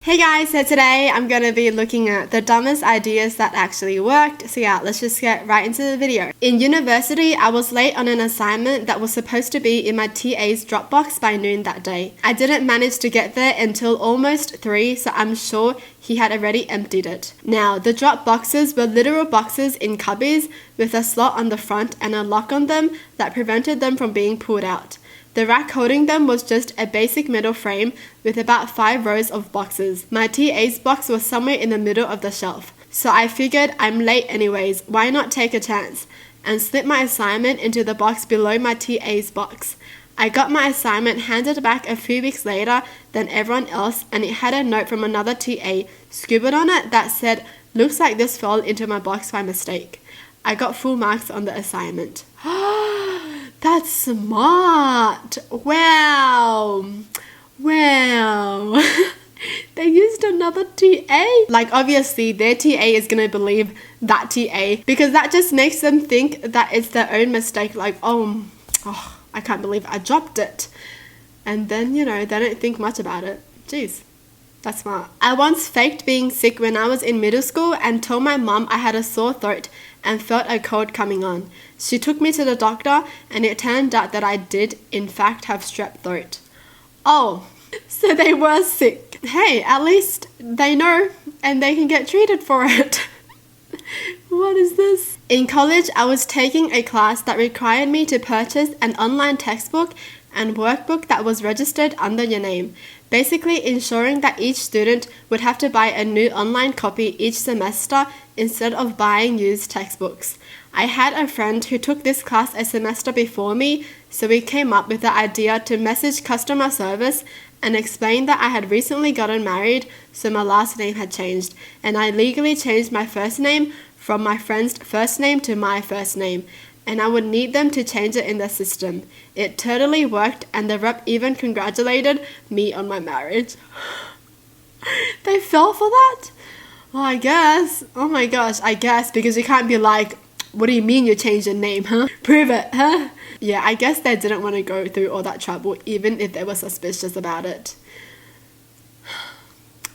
Hey guys, so today I'm going to be looking at the dumbest ideas that actually worked. So yeah, let's just get right into the video. In university, I was late on an assignment that was supposed to be in my TA's Dropbox by noon that day. I didn't manage to get there until almost 3, so I'm sure he had already emptied it. Now, the drop boxes were literal boxes in cubbies with a slot on the front and a lock on them that prevented them from being pulled out. The rack holding them was just a basic metal frame with about 5 rows of boxes. My TA's box was somewhere in the middle of the shelf. So I figured I'm late anyways, why not take a chance? And slip my assignment into the box below my TA's box. I got my assignment handed back a few weeks later than everyone else, and it had a note from another TA scribbled on it that said, "Looks like this fell into my box by mistake." I got full marks on the assignment. That's smart. Wow. They used another TA. Like, obviously their TA is going to believe that TA because that just makes them think that it's their own mistake. Like, oh, I can't believe I dropped it. And then, they don't think much about it. Jeez. That's smart. I once faked being sick when I was in middle school and told my mum I had a sore throat and felt a cold coming on. She took me to the doctor and it turned out that I did in fact have strep throat. Oh, so they were sick. Hey, at least they know and they can get treated for it. What is this? In college, I was taking a class that required me to purchase an online textbook and workbook that was registered under your name, basically ensuring that each student would have to buy a new online copy each semester instead of buying used textbooks. I had a friend who took this class a semester before me, so we came up with the idea to message customer service and explain that I had recently gotten married, so my last name had changed, and I legally changed my first name from my friend's first name to my first name, and I would need them to change it in the system. It totally worked, and the rep even congratulated me on my marriage. They fell for that? Oh, I guess. Oh my gosh, I guess, because you can't be like, what do you mean you changed your name, huh? Prove it, huh? Yeah, I guess they didn't want to go through all that trouble, even if they were suspicious about it.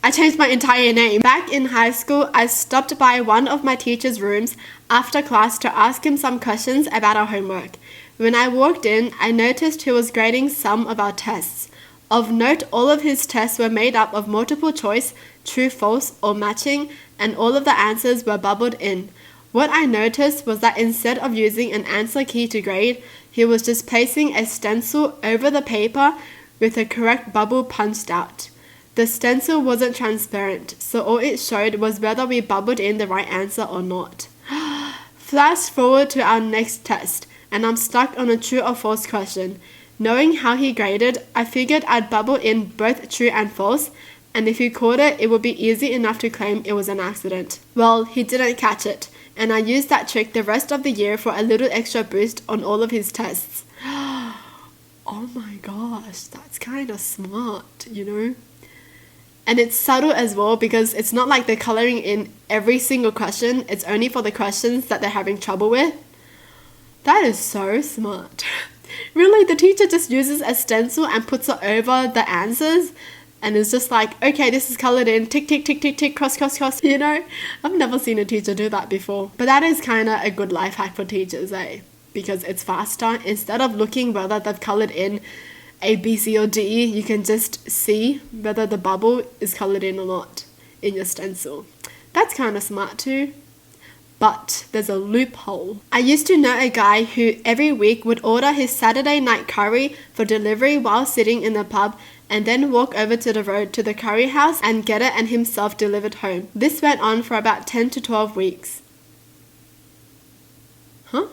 I changed my entire name. Back in high school, I stopped by one of my teacher's rooms after class to ask him some questions about our homework. When I walked in, I noticed he was grading some of our tests. Of note, all of his tests were made up of multiple choice, true, false, or matching, and all of the answers were bubbled in. What I noticed was that instead of using an answer key to grade, he was just placing a stencil over the paper with the correct bubble punched out. The stencil wasn't transparent, so all it showed was whether we bubbled in the right answer or not. Flash forward to our next test, and I'm stuck on a true or false question. Knowing how he graded, I figured I'd bubble in both true and false, and if he caught it, it would be easy enough to claim it was an accident. Well, he didn't catch it, and I used that trick the rest of the year for a little extra boost on all of his tests. Oh my gosh, that's kind of smart, And it's subtle as well because it's not like they're coloring in every single question. It's only for the questions that they're having trouble with. That is so smart. Really, the teacher just uses a stencil and puts it over the answers and it's just like, okay, this is colored in, tick, tick, tick, tick, tick, cross, cross, cross, I've never seen a teacher do that before. But that is kind of a good life hack for teachers, because it's faster. Instead of looking whether they've colored in A, B, C, or D, you can just see whether the bubble is colored in or not in your stencil. That's kind of smart too. But there's a loophole. I used to know a guy who every week would order his Saturday night curry for delivery while sitting in the pub and then walk over to the road to the curry house and get it and himself delivered home. This went on for about 10 to 12 weeks. Huh?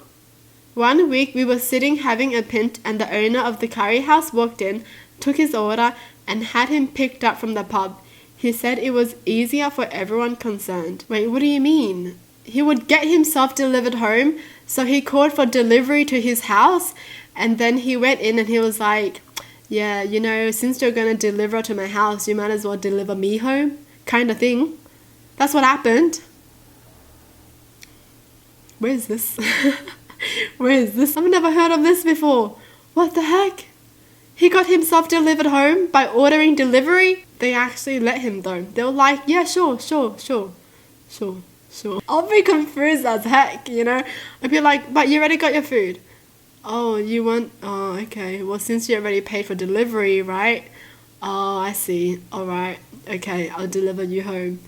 One week we were sitting having a pint and the owner of the curry house walked in, took his order and had him picked up from the pub. He said it was easier for everyone concerned. Wait, what do you mean? He would get himself delivered home, so he called for delivery to his house and then he went in and he was like, yeah, since you're going to deliver to my house, you might as well deliver me home, kind of thing. That's what happened. Where is this? Where is this? I've never heard of this before. What the heck? He got himself delivered home by ordering delivery? They actually let him though. They were like, yeah, sure. I'll be confused as heck, you know? I'd be like, but you already got your food. Oh, you want, oh, okay. Well, since you already paid for delivery, right? Oh, I see. Alright. Okay, I'll deliver you home.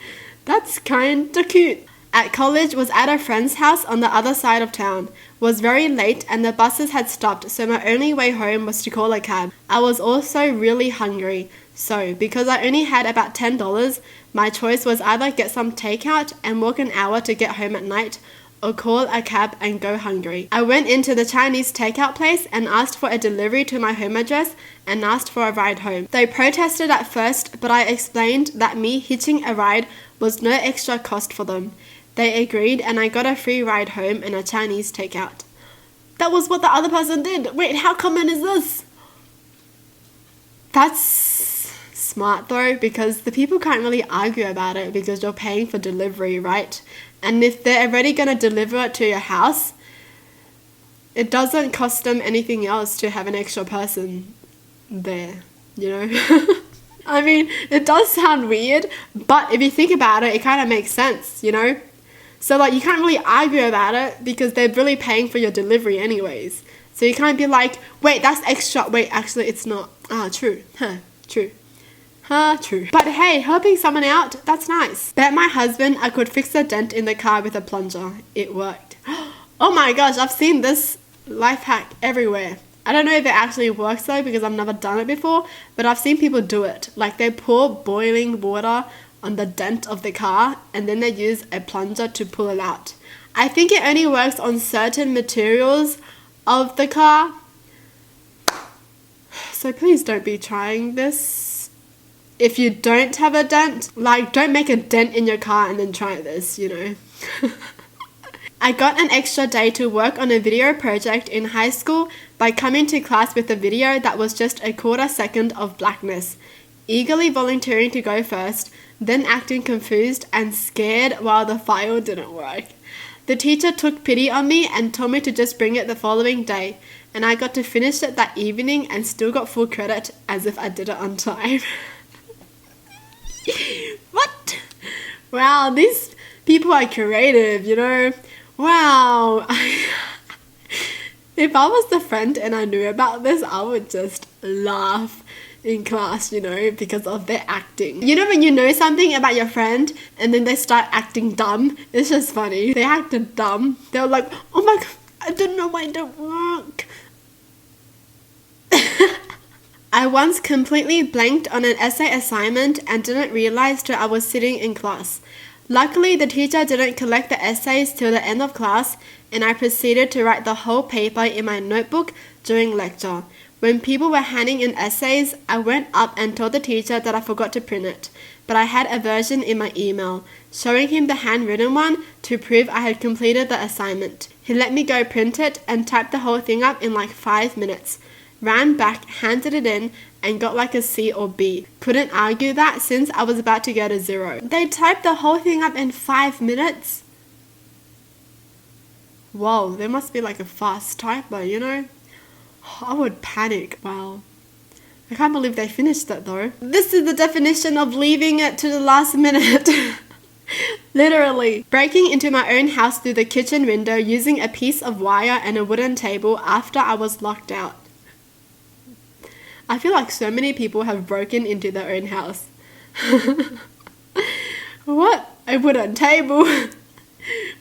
That's kinda cute. At college, was at a friend's house on the other side of town. Was very late and the buses had stopped, so my only way home was to call a cab. I was also really hungry. So, because I only had about $10, my choice was either get some takeout and walk an hour to get home at night, or call a cab and go hungry. I went into the Chinese takeout place and asked for a delivery to my home address and asked for a ride home. They protested at first, but I explained that me hitching a ride was no extra cost for them. They agreed and I got a free ride home and a Chinese takeout. That was what the other person did. Wait, how common is this? That's smart though, because the people can't really argue about it because you're paying for delivery, right? And if they're already going to deliver it to your house, it doesn't cost them anything else to have an extra person there, you know? I mean, it does sound weird, but if you think about it, it kind of makes sense, you know? So like, you can't really argue about it because they're really paying for your delivery anyways. So you can't be like, wait, that's extra. Wait, actually, it's not. Ah, true. True. True. But hey, helping someone out, that's nice. Bet my husband I could fix a dent in the car with a plunger. It worked. Oh my gosh, I've seen this life hack everywhere. I don't know if it actually works though because I've never done it before, but I've seen people do it. Like they pour boiling water on the dent of the car and then they use a plunger to pull it out. I think it only works on certain materials of the car. So please don't be trying this. If you don't have a dent, like don't make a dent in your car and then try this, you know. I got an extra day to work on a video project in high school by coming to class with a video that was just a quarter second of blackness, eagerly volunteering to go first, then acting confused and scared while the file didn't work. The teacher took pity on me and told me to just bring it the following day, and I got to finish it that evening and still got full credit as if I did it on time. What? Wow, these people are creative, you know? Wow. If I was the friend and I knew about this, I would just laugh in class, you know, because of their acting. You know when you know something about your friend and then they start acting dumb? It's just funny. They acted dumb. They were like, oh my god, I don't know why it don't work. I once completely blanked on an essay assignment and didn't realize till I was sitting in class. Luckily, the teacher didn't collect the essays till the end of class, and I proceeded to write the whole paper in my notebook during lecture. When people were handing in essays, I went up and told the teacher that I forgot to print it, but I had a version in my email, showing him the handwritten one to prove I had completed the assignment. He let me go print it and typed the whole thing up in like 5 minutes. Ran back, handed it in, and got like a C or B. Couldn't argue that since I was about to get a 0. They typed the whole thing up in 5 minutes? Whoa, they must be like a fast typer, you know? I would panic. Wow. I can't believe they finished that though. This is the definition of leaving it to the last minute. Literally. Breaking into my own house through the kitchen window using a piece of wire and a wooden table after I was locked out. I feel like so many people have broken into their own house. What? A wooden table?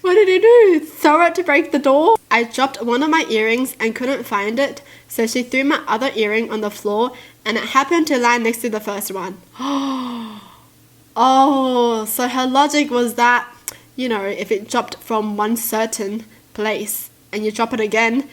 What did he do? Throw it to break the door? I dropped one of my earrings and couldn't find it, so she threw my other earring on the floor and it happened to land next to the first one. Oh, so her logic was that, you know, if it dropped from one certain place and you drop it again,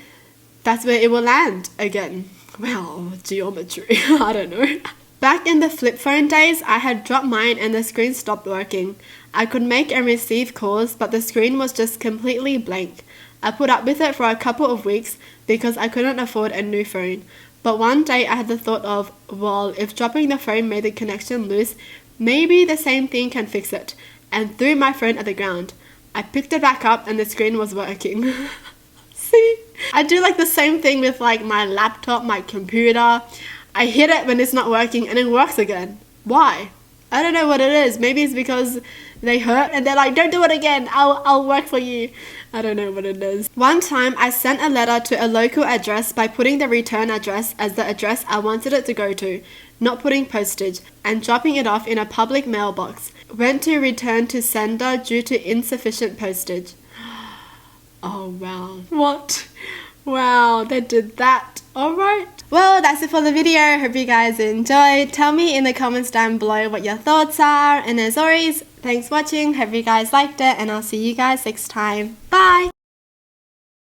that's where it will land again. Well, geometry, I don't know. Back in the flip phone days, I had dropped mine and the screen stopped working. I could make and receive calls, but the screen was just completely blank. I put up with it for a couple of weeks because I couldn't afford a new phone. But one day I had the thought of, well, if dropping the phone made the connection loose, maybe the same thing can fix it, and threw my phone at the ground. I picked it back up and the screen was working. See? I do like the same thing with like my laptop, my computer. I hit it when it's not working and it works again. Why? I don't know what it is. Maybe it's because they hurt and they're like, don't do it again. I'll work for you. I don't know what it is. One time I sent a letter to a local address by putting the return address as the address I wanted it to go to, not putting postage, and dropping it off in a public mailbox. Went to return to sender due to insufficient postage. Oh wow. What? Wow, they did that. Alright. Well, that's it for the video. Hope you guys enjoyed. Tell me in the comments down below what your thoughts are. And as always, thanks for watching. Hope you guys liked it. And I'll see you guys next time. Bye!